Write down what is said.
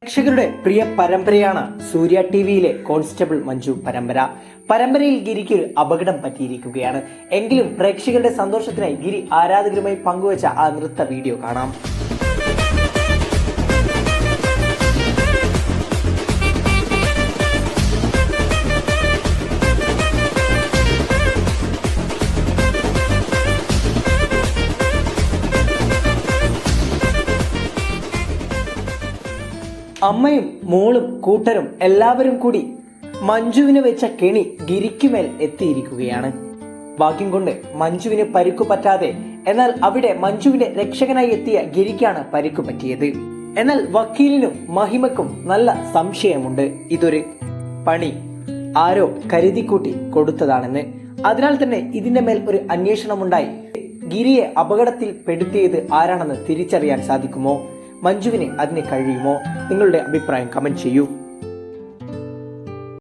പ്രേക്ഷകരുടെ പ്രിയ പരമ്പരയാണ് സൂര്യ ടിവിയിലെ കോൺസ്റ്റബിൾ മഞ്ജു പരമ്പര. പരമ്പരയിൽ ഗിരിക്ക് ഒരു അപകടം പറ്റിയിരിക്കുകയാണ്. എങ്കിലും പ്രേക്ഷകരുടെ സന്തോഷത്തിനായി ഗിരി ആരാധകരുമായി പങ്കുവച്ച ആ നൃത്ത വീഡിയോ കാണാം. അമ്മയും മോളും കൂട്ടരും എല്ലാവരും കൂടി മഞ്ജുവിന് വെച്ച കെണി ഗിരിക്കുമേൽ എത്തിയിരിക്കുകയാണ്. ഭാഗ്യം കൊണ്ട് മഞ്ജുവിന് പരിക്കു പറ്റാതെ, എന്നാൽ അവിടെ മഞ്ജുവിന്റെ രക്ഷകനായി എത്തിയ ഗിരിക്കാണ് പരിക്കു പറ്റിയത്. എന്നാൽ വക്കീലിനും മഹിമക്കും നല്ല സംശയമുണ്ട്, ഇതൊരു പണി ആരോ കരുതിക്കൂട്ടി കൊടുത്തതാണെന്ന്. അതിനാൽ തന്നെ ഇതിന്റെ മേൽ ഒരു അന്വേഷണമുണ്ടായി ഗിരിയെ അപകടത്തിൽ പെടുത്തിയത് ആരാണെന്ന് തിരിച്ചറിയാൻ സാധിക്കുമോ? മഞ്ജുവിന് അതിന് കഴിയുമോ? നിങ്ങളുടെ അഭിപ്രായം കമന്റ് ചെയ്യൂ.